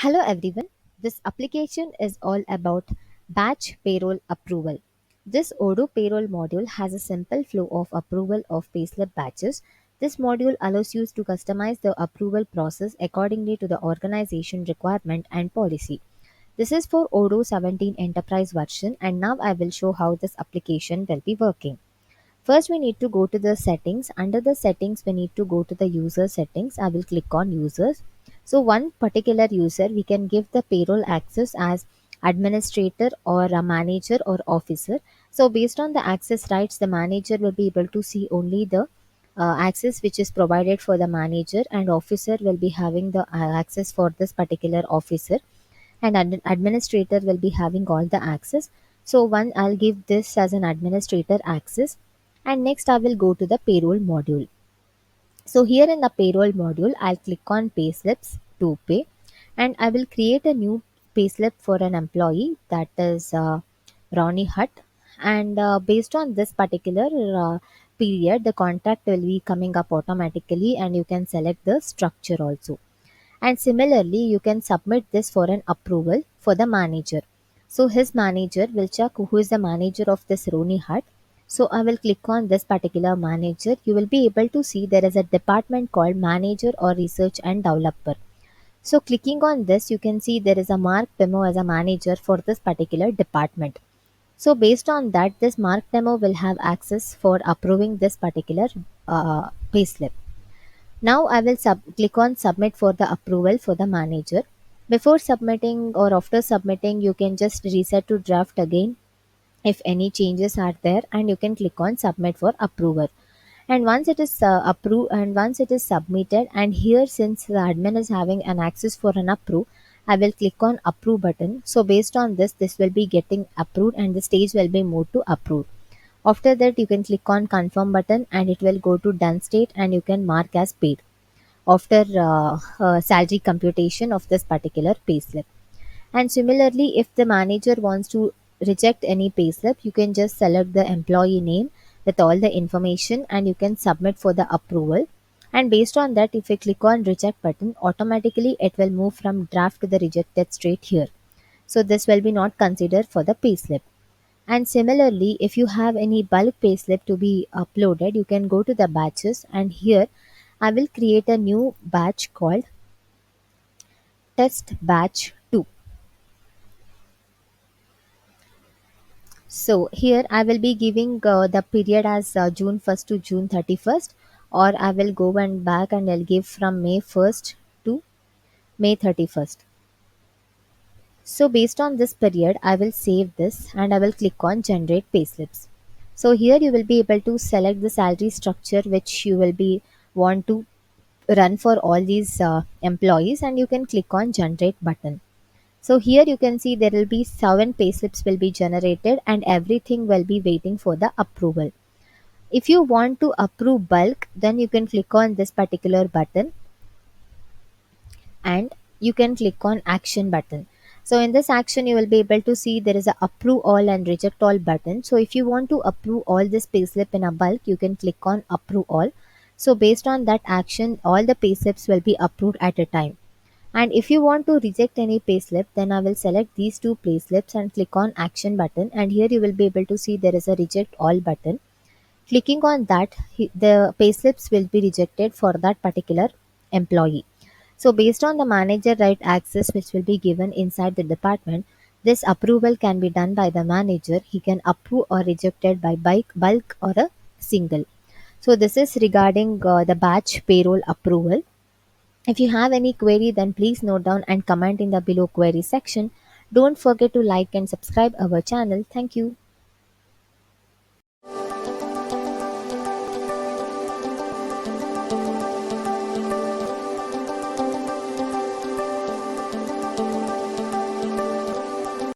Hello everyone. This application is all about batch payroll approval. This Odoo payroll module has a simple flow of approval of payslip batches. This module allows you to customize the approval process accordingly to the organization requirement and policy. This is for Odoo 17 enterprise version, and now I will show how this application will be working. First, we need to go to the settings. Under the settings, we need to go to the user settings. I will click on users. So one particular user, we can give the payroll access as administrator or a manager or officer. So based on the access rights, the manager will be able to see only the access which is provided for the manager, and officer will be having the access for this particular officer, and administrator will be having all the access. So one, I'll give this as an administrator access, and next I will go to the payroll module. So here in the payroll module, I'll click on payslips to pay, and I will create a new payslip for an employee, that is Ronnie Hutt. And based on this particular period, the contract will be coming up automatically, and you can select the structure also. And similarly, you can submit this for an approval for the manager. So his manager will check who is the manager of this Roni Hut. So I will click on this particular manager. You will be able to see there is a department called manager or research and developer. So clicking on this, you can see there is a Mark Demo as a manager for this particular department. So based on that, this Mark Demo will have access for approving this particular payslip. Now I will click on submit for the approval for the manager. Before submitting or after submitting, you can just reset to draft again if any changes are there, and you can click on submit for approval. And once it is approved and once it is submitted, and here since the admin is having an access for an approve, I will click on approve button. So based on this will be getting approved, and the stage will be moved to approve. After that, you can click on confirm button, and it will go to done state, and you can mark as paid after salary computation of this particular payslip. And similarly, if the manager wants to reject any payslip, you can just select the employee name with all the information, and you can submit for the approval. And based on that, if you click on reject button, automatically it will move from draft to the rejected straight here. So this will be not considered for the payslip. And similarly, if you have any bulk payslip to be uploaded, you can go to the batches, and here I will create a new batch called test batch 2. So here I will be giving the period as June 1st to June 31st, or I will go and back and I'll give from May 1st to May 31st. So based on this period, I will save this, and I will click on generate payslips. So here you will be able to select the salary structure which you will be want to run for all these employees, and you can click on generate button. So here you can see there will be 7 payslips will be generated, and everything will be waiting for the approval. If you want to approve bulk, then you can click on this particular button, and you can click on action button. So in this action, you will be able to see there is a approve all and reject all button. So if you want to approve all this payslip in a bulk, you can click on approve all. So based on that action, all the payslips will be approved at a time. And if you want to reject any payslip, then I will select these two payslips and click on action button, and here you will be able to see there is a reject all button. Clicking on that, the payslips will be rejected for that particular employee. So based on the manager right access which will be given inside the department, this approval can be done by the manager. He can approve or reject it by bulk or a single. So this is regarding the batch payroll approval. If you have any query, then please note down and comment in the below query section. Don't forget to like and subscribe our channel. Thank you.